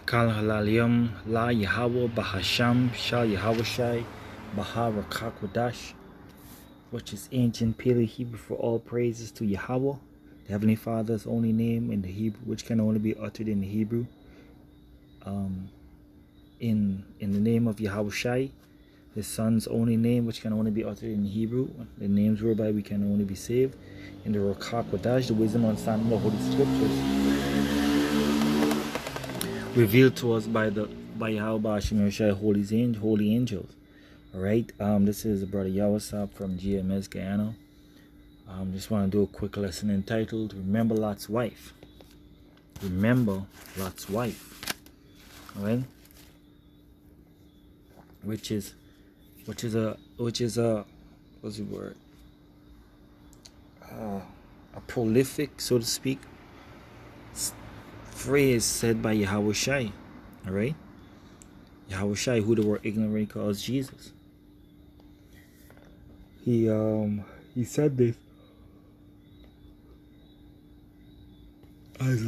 Kal Halalium La Yahweh Bahasham Shal Yahweh Bahar Kakwadash, which is ancient Paleo Hebrew for all praises to Yahweh, the Heavenly Father's only name in the Hebrew, which can only be uttered in the Hebrew. In the name of Yahweh Shai, His Son's only name, which can only be uttered in Hebrew, the names whereby we can only be saved. In the Rakak Wadash, the wisdom and understanding of Holy Scriptures, revealed to us by Yahweh Bashim Shai, holy angels. Alright, this is Brother Yawasab from GMS Guyana. Just want to do a quick lesson entitled Remember Lot's Wife. Remember Lot's Wife. Alright? Which is what's the word? A prolific, so to speak, phrase said by Yahweh Shai. Alright? Yahweh Shai, who the word ignorantly calls Jesus. He said this as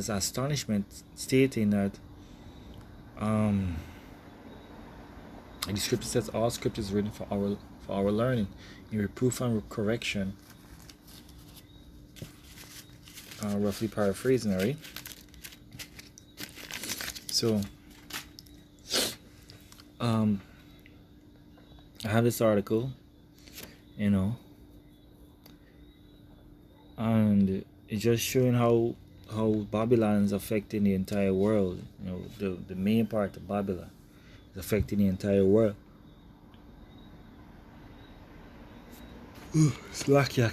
astonishment, stating that the scripture says all scripture is written for our learning, in reproof and correction. Roughly paraphrasing, right? So I have this article, and it's just showing how Babylon is affecting the entire world. The main part of Babylon is affecting the entire world. Slack ya.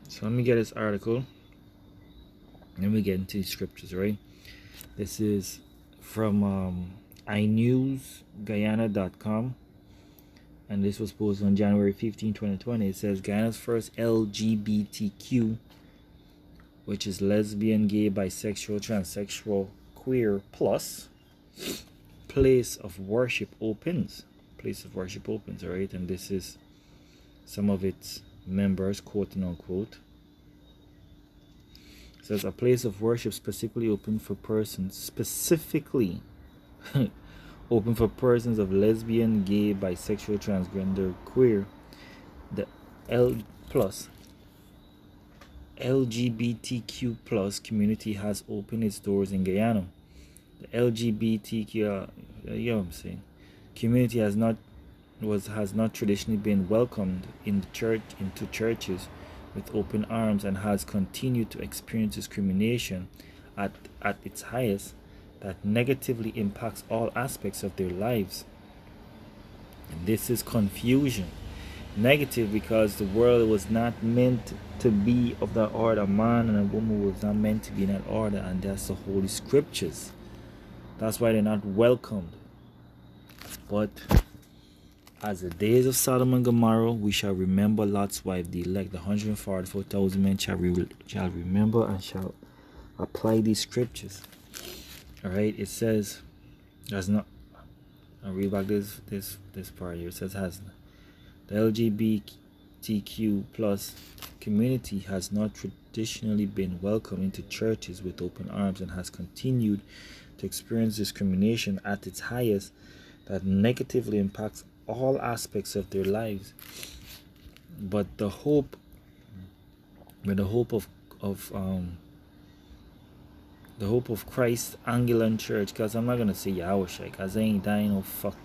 So let me get this article, then we get into the scriptures, right? This is from inewsguyana.com, and this was posted on January 15, 2020. It says Guyana's first LGBTQ, which is lesbian, gay, bisexual, transsexual, queer plus place of worship opens. Alright, and this is some of its members, quote unquote. It says a place of worship specifically open for persons of lesbian, gay, bisexual, transgender, queer. The LGBTQ plus community has opened its doors in Guyana. The LGBTQ, community has not traditionally been welcomed into churches with open arms, and has continued to experience discrimination at its highest that negatively impacts all aspects of their lives. And this is confusion. Negative because the world was not meant to be of that order. A man and a woman was not meant to be in that order, and that's the Holy Scriptures. That's why they're not welcomed. But as the days of Sodom and Gomorrah, we shall remember Lot's wife, the elect. The 144,000 men shall remember and shall apply these scriptures. Alright, it says, I'll read back this part here. It says, the LGBTQ plus community has not traditionally been welcomed into churches with open arms, and has continued to experience discrimination at its highest that negatively impacts all aspects of their lives. But the hope of Christ Anglican Church, because I'm not gonna say Yahweh Shai, because I ain't dying no fuck.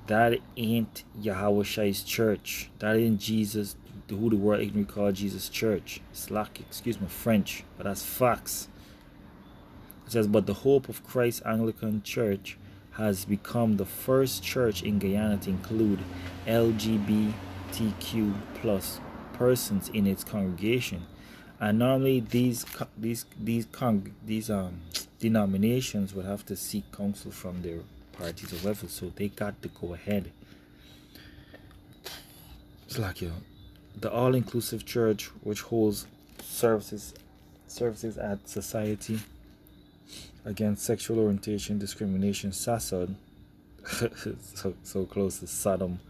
That ain't Yahweh Shai's church. That ain't Jesus, who the world ignorantly call Jesus' church. Slack, excuse my French, but that's facts. It says, but the hope of Christ Anglican Church has become the first church in Guyana to include LGBTQ plus persons in its congregation. And normally these denominations would have to seek counsel from their parties or whatever, so they got to go ahead. It's like the all-inclusive church, which holds services at Society Against Sexual Orientation Discrimination, SASOD, so close to Sodom,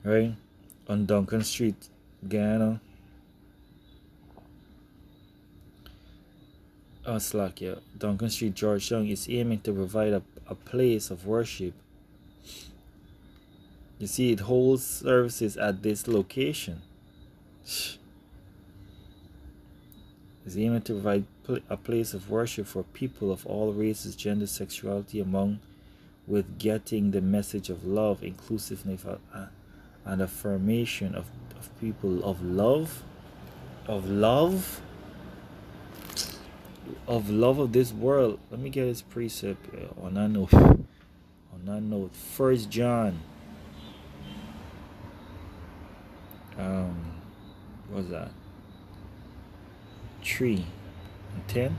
right? On Duncan Street, Guyana, Slack, Duncan Street, Georgetown is aiming to provide a place of worship. You see, it holds services at this location. It's aiming to provide a place of worship for people of all races, gender, sexuality, among with getting the message of love, inclusiveness, and affirmation of people of love of this world. Let me get his precept on that note. First John, what's that? 3:10.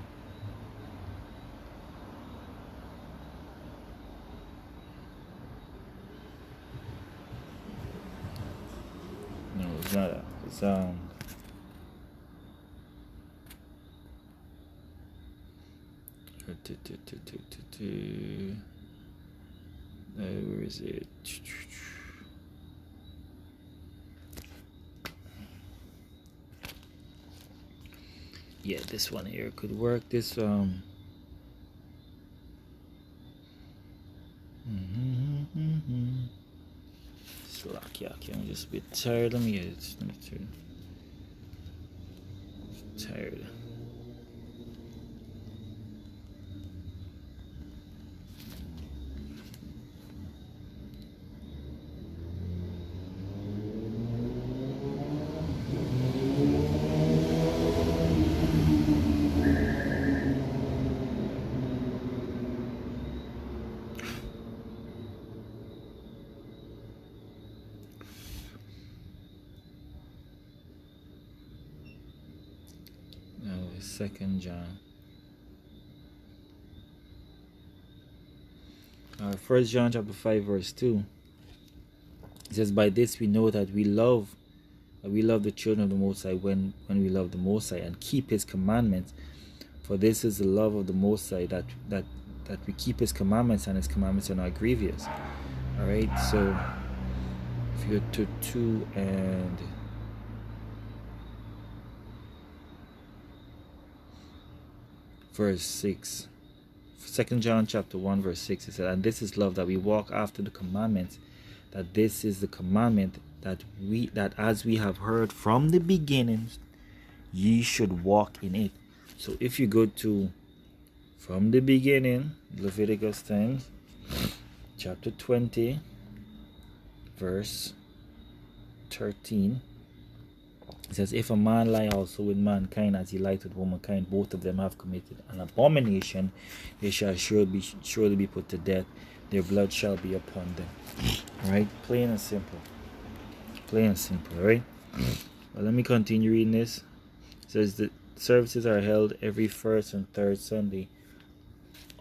No, it's not that. It's where is it? Yeah, this one here could work. This Slack, I'm just a bit tired. Let me get it. Tired. No, 2 John. 1 John chapter 5 verse 2. It says, "By this we know that we love the children of the Most High when we love the Most High and keep His commandments. For this is the love of the Most High, that we keep His commandments, and His commandments are not grievous." All right. So if you go to 2 and verse 6. 2 John chapter 1 verse 6, it said, "And this is love, that we walk after the commandments, that this is the commandment, that as we have heard from the beginning, ye should walk in it." So if you go to from the beginning, Leviticus 10 chapter 20 verse 13, it says, "If a man lie also with mankind as he lied with womankind, both of them have committed an abomination. They shall surely be put to death. Their blood shall be upon them." All right, plain and simple. All right. Well, let me continue reading this. It says the services are held every first and third Sunday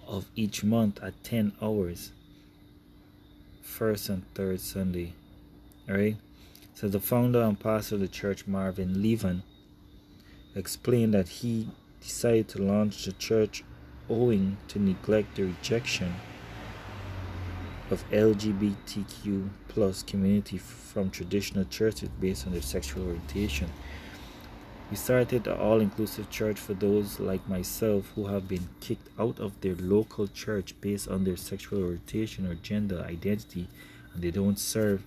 of each month at 10 hours. First and third Sunday. All right. So the founder and pastor of the church, Marvin Levan, explained that he decided to launch the church owing to neglect the rejection of LGBTQ plus community from traditional churches based on their sexual orientation. We started an all-inclusive church for those like myself who have been kicked out of their local church based on their sexual orientation or gender identity, and they don't serve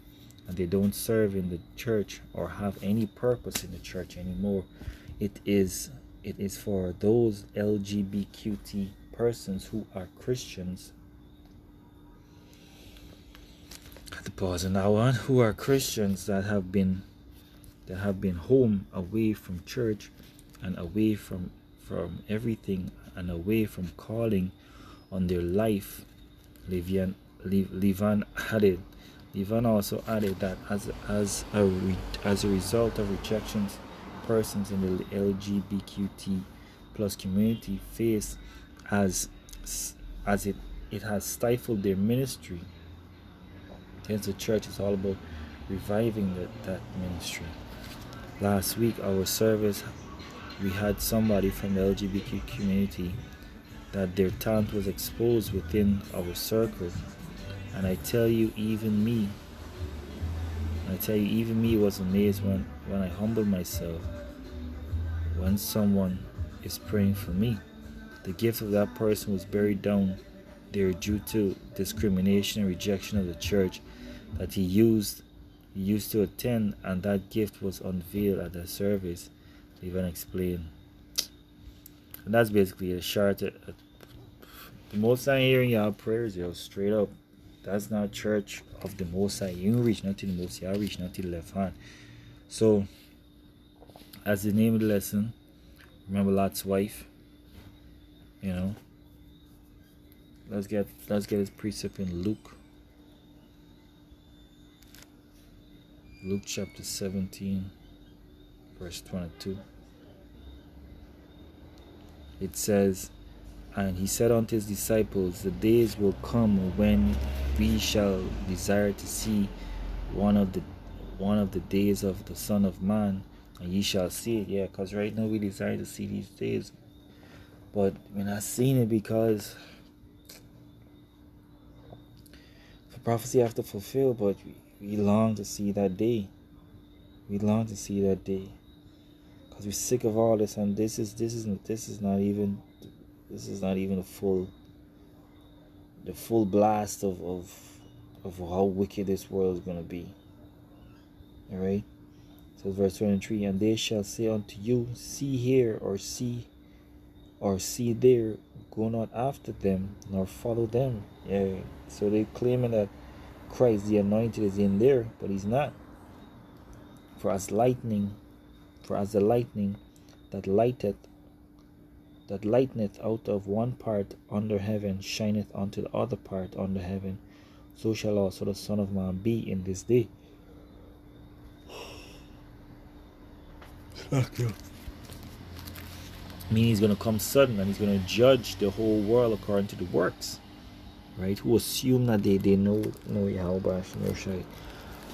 in the church or have any purpose in the church anymore. It is for those LGBTQ persons who are Christians. I have to pause on that one. Who are Christians that have been home, away from church and away from everything, and away from calling on their life. Levan also added that as a result of rejections, persons in the LGBTQ plus community face as it has stifled their ministry. Hence, the church is all about reviving that ministry. Last week, our service, we had somebody from the LGBTQ community that their talent was exposed within our circle. And I tell you, even me was amazed when I humbled myself when someone is praying for me. The gift of that person was buried down there due to discrimination and rejection of the church that he used to attend, and that gift was unveiled at the service. Even explain. And that's basically a short. The Most High hearing your prayers, yo, straight up. That's not church of the Most High. You don't reach not to the Most High, you reach not to the left hand. So, as the name of the lesson, remember Lot's wife. You know. Let's get his precept in Luke. Luke chapter 17, verse 22. It says, "And he said unto his disciples, the days will come when we shall desire to see one of the days of the Son of Man, and ye shall see it." Yeah, because right now we desire to see these days, but we're not seeing it because the prophecy have to fulfill. But we long to see that day. We long to see that day, because we're sick of all this, and this is not even the full blast of how wicked this world is gonna be. All right. So verse 23, "And they shall say unto you, see here, or see there, go not after them, nor follow them." Yeah. So they claiming that Christ, the anointed, is in there, but he's not. For as the lightning that lighteneth out of one part under heaven shineth unto the other part under heaven, so shall also the Son of Man be in this day. Meaning he's going to come sudden, and he's going to judge the whole world according to the works. Right? Who assume that they know Yahweh, no Shai.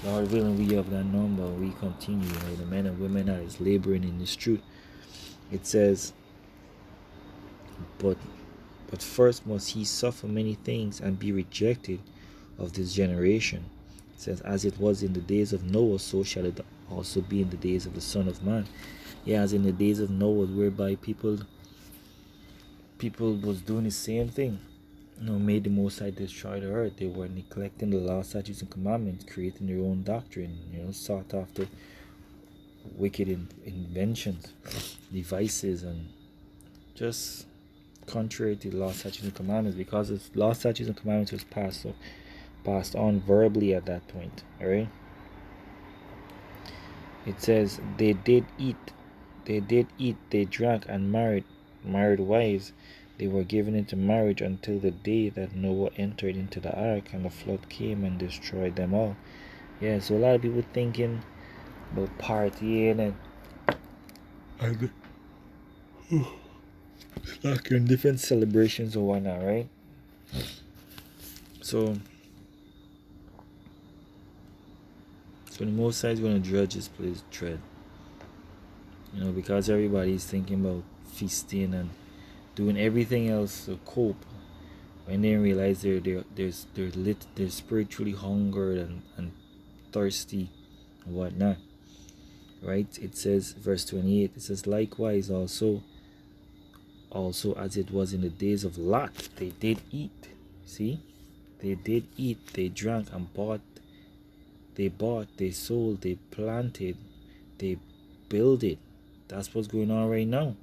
Lord willing, we have that number. We continue, the men and women that is laboring in this truth. It says, but first must he suffer many things and be rejected of this generation. It says, as it was in the days of Noah, so shall it also be in the days of the Son of Man. Yeah, as in the days of Noah, whereby people was doing the same thing. Made the Most High destroy the earth. They were neglecting the law, statutes, and commandments, creating their own doctrine, sought after wicked inventions, devices, and just contrary to the law, statutes, and commandments, because the law, statutes, and commandments was passed on verbally at that point. Alright? It says, they did eat, they drank, and married wives. They were given into marriage until the day that Noah entered into the ark, and the flood came and destroyed them all. Yeah, so a lot of people thinking about partying and different celebrations or whatnot, right? So the Most High is going to judge this place dread. Because everybody's thinking about feasting and doing everything else to cope, when they realize they're spiritually hungered and thirsty and whatnot. Right? It says, verse 28, it says, likewise also as it was in the days of Lot, they did eat. See? They did eat, they drank, and they sold, they planted, they builded. That's what's going on right now.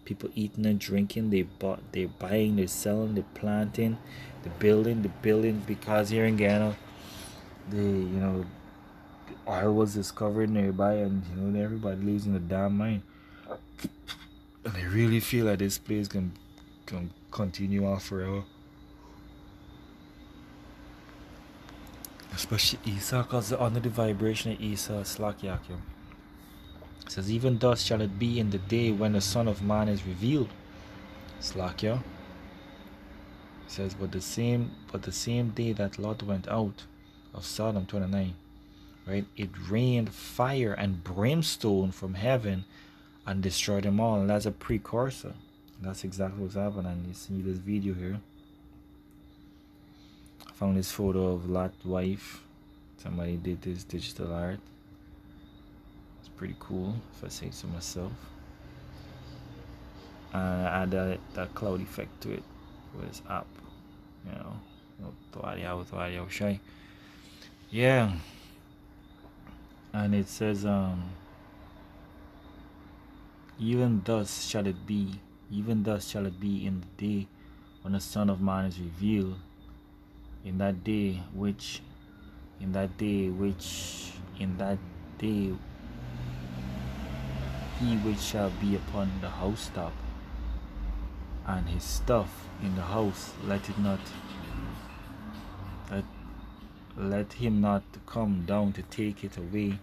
People eating and drinking, they're buying, they're selling, they're planting, they're building, because here in Ghana, oil was discovered nearby, and everybody losing the damn mind. And I really feel that this place can continue on forever. Especially Esau, because they're under the vibration of Esau, Slack Yakim. It says, even thus shall it be in the day when the Son of Man is revealed. Slakia. It says, but the same day that Lot went out of Sodom, 29, right? It rained fire and brimstone from heaven and destroyed them all. And that's a precursor. That's exactly what's happening. And you see this video here. I found this photo of Lot's wife. Somebody did this digital art. Pretty cool, if I say so myself. and add that cloud effect to it was up, you know. Yeah, and it says, even thus shall it be, even thus shall it be in the day when the Son of Man is revealed, in that day which, in that day which, in that day he which shall be upon the housetop, and his stuff in the house, let, let him not come down to take it away.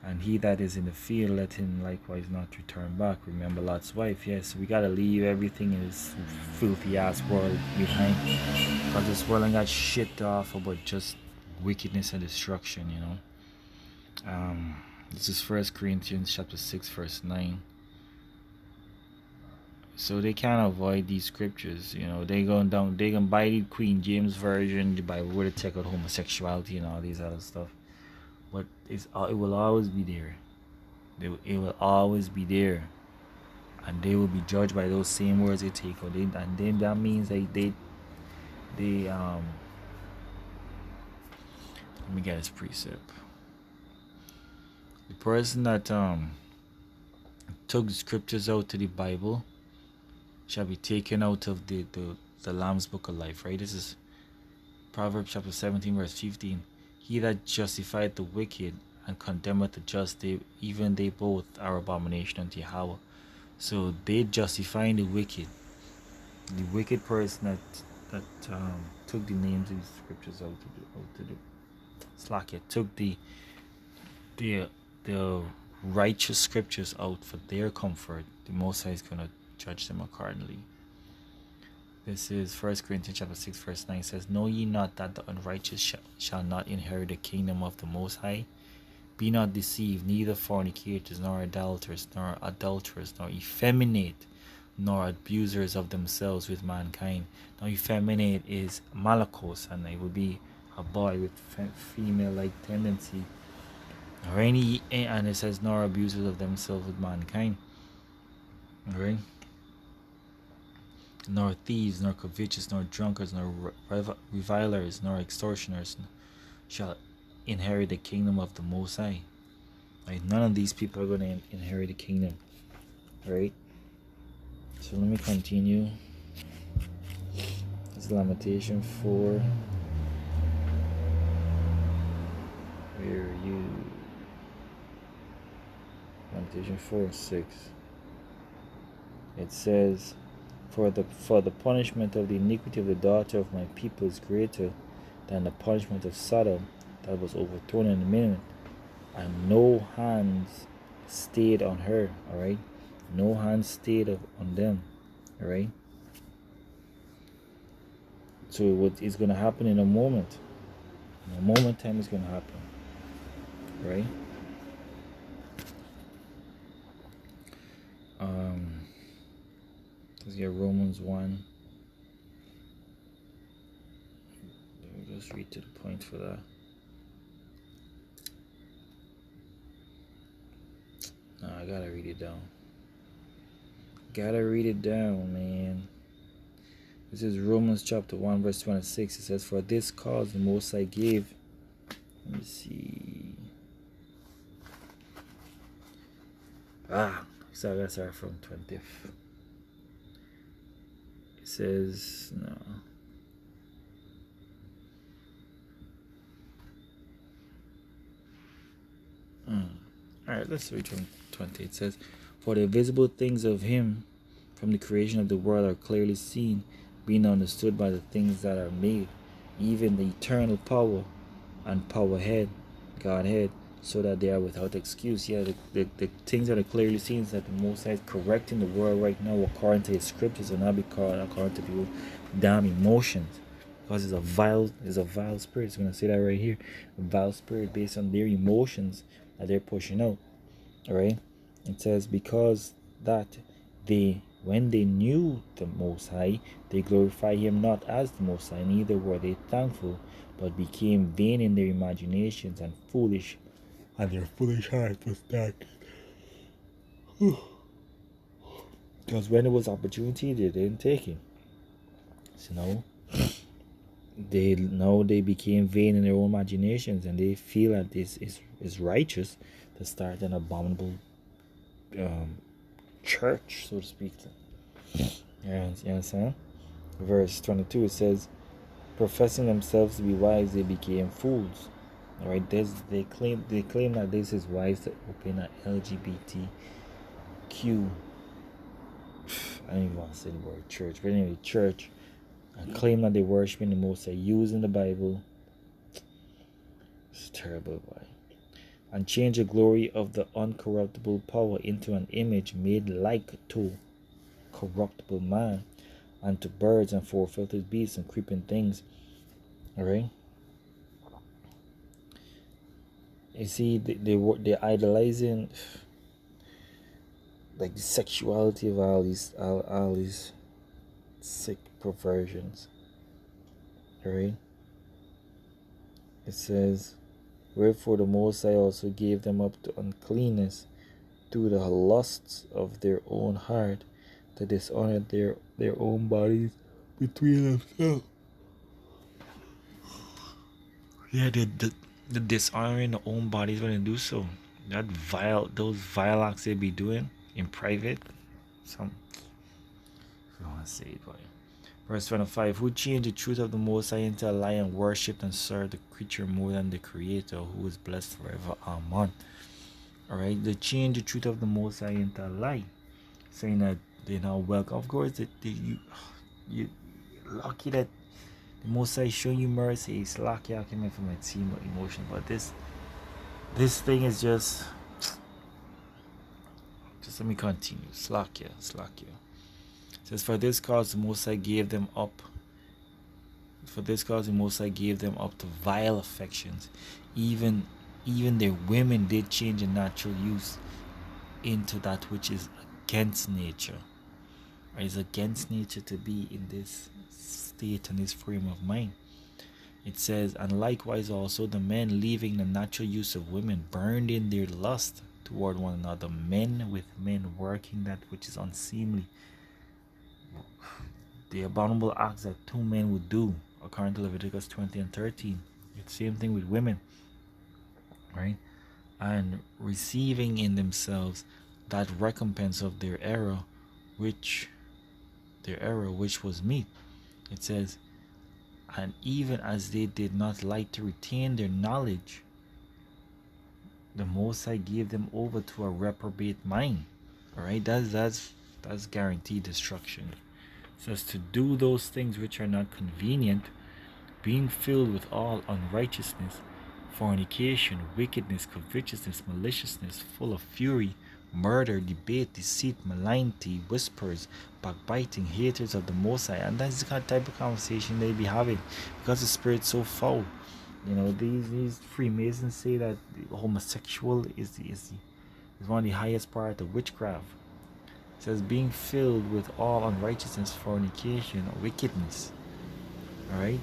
And he that is in the field, let him likewise not return back. Remember Lot's wife. Yes, we gotta leave everything in this filthy ass world behind, because this world ain't got shit to offer but just wickedness and destruction, you know. This is 1 Corinthians chapter 6 verse 9. So they can't avoid these scriptures, you know. They can buy the Queen James version, the Bible, where they check out homosexuality and all these other stuff, but it will always be there. It will always be there, and they will be judged by those same words they take out. And then that means they let me get this precept. The person that took the scriptures out to the Bible shall be taken out of the Lamb's book of life, right? This is Proverbs chapter 17 verse 15. He that justifieth the wicked and condemneth the just, even they both are abomination unto Yahweh. So they justifying the wicked person that took the names of the scriptures out to the slack it, took the righteous scriptures out for their comfort. The Most High is gonna judge them accordingly. This is 1 Corinthians chapter 6 verse 9. It says, know ye not that the unrighteous shall not inherit the kingdom of the Most High? Be not deceived, neither fornicators, nor adulterers, nor effeminate, nor abusers of themselves with mankind. Now effeminate is malakos, and it would be a boy with female-like tendency. Or and it says nor abusers of themselves with mankind. Alright? Nor thieves, nor covetous, nor drunkards, nor revilers, nor extortioners shall inherit the kingdom of the Most High. Right? None of these people are going to inherit the kingdom. Alright? So let me continue. This is Lamentation 4. Where are you? Lamentation 4 and 6. It says, For the punishment of the iniquity of the daughter of my people is greater than the punishment of Sodom that was overthrown in a minute, and no hands stayed on her. Alright? No hands stayed on them. Alright? So what is going to happen in a moment? In a moment time is going to happen. Right? Let's get Romans 1. We'll just read to the point for that. No, I gotta read it down. Gotta read it down, man. This is Romans chapter 1 verse 26. It says, For this cause the Most High gave. Let me see. So I gotta start from 20th. It says, no. Alright, let's read from 20. It says, For the visible things of him from the creation of the world are clearly seen, being understood by the things that are made, even the eternal power and powerhead, Godhead, so that they are without excuse. Yeah, the things that are clearly seen is that the Most High is correcting the world right now according to his scriptures, and not because according to people's damn emotions. Because it's a vile spirit. It's gonna say that right here. A vile spirit based on their emotions that they're pushing out. Alright? It says, because that when they knew the Most High, they glorified him not as the Most High, neither were they thankful, but became vain in their imaginations, and foolish, and their foolish heart was darkened. Because when it was opportunity, they didn't take it. So they became vain in their own imaginations, and they feel that this is righteous to start an abominable church, so to speak. You understand? Verse 22, it says, professing themselves to be wise, they became fools. All right, they claim that this is wise to open an LGBTQ. I don't even want to say the word church, but anyway, church, and claim that they worshiping the Most High, using the Bible. It's terrible, boy. And change the glory of the uncorruptible power into an image made like to corruptible man, and to birds and four-footed beasts and creeping things. Alright? You see, they're idolizing like the sexuality of all these sick perversions. Alright? It says, wherefore the Most High also gave them up to uncleanness through the lusts of their own heart, to dishonor their own bodies between themselves. Yeah, the dishonoring their own bodies when they do so. Those vile acts they be doing in private. Some, if you want to say it, boy. Verse 25, who changed the truth of the Most High into a lie and worshipped and served the creature more than the Creator, who is blessed forever. Amen. Alright, they changed the truth of the Most High into a lie, saying that they're not welcome. Of course, you lucky that the Most High showing you mercy. It's lucky I came in from my team of emotion, but this thing is just let me continue. Slack you. It says, for this cause the Most High gave them up. For this cause the Most High gave them up to vile affections. Even their women did change a natural use into that which is against nature. Or is against nature to be in this state and this frame of mind. It says, and likewise also the men, leaving the natural use of women, burned in their lust toward one another, men with men, working that which is unseemly. The abominable acts that two men would do, according to Leviticus 20 and 13. It's the same thing with women, right? And receiving in themselves that recompense of their error, which was meat. It says, and even as they did not like to retain their knowledge, the Most High gave them over to a reprobate mind. All right, that's guaranteed destruction. It says to do those things which are not convenient, being filled with all unrighteousness, fornication, wickedness, covetousness, maliciousness, full of fury, murder, debate, deceit, malignity, whispers, backbiting, haters of the Most High. And that's the kind of type of conversation they be having, because the spirit's so foul. These Freemasons say that the homosexual is one of the highest part of witchcraft. It says being filled with all unrighteousness, fornication, or wickedness. Alright?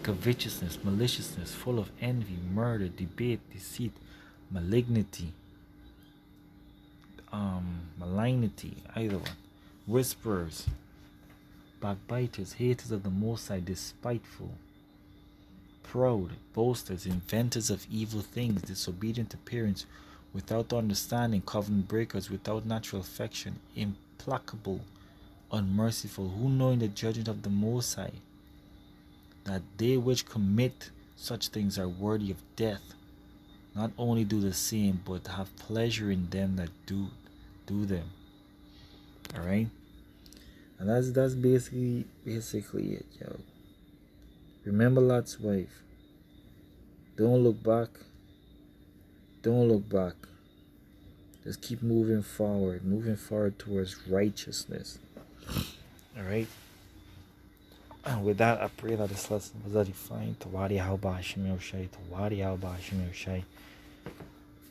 Covetousness, maliciousness, full of envy, murder, debate, deceit, malignity, malignity, either one, whisperers, backbiters, haters of the Most High, despiteful, proud, boasters, inventors of evil things, disobedient to parents, without understanding, covenant breakers, without natural affection, implacable, unmerciful, who knowing the judgment of the Most High, that they which commit such things are worthy of death, not only do the same, but have pleasure in them that do them. Alright? And that's basically it, yo. Remember Lot's wife. Don't look back. Just keep moving forward towards righteousness. Alright? And with that, I pray that this lesson was edifying. Tawadi Halba Hashim Yoshai.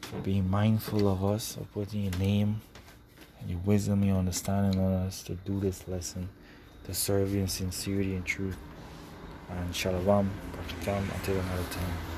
For being mindful of us, of putting your name and your wisdom, your understanding on us to do this lesson, to serve you in sincerity and truth. And Shalom, until another time.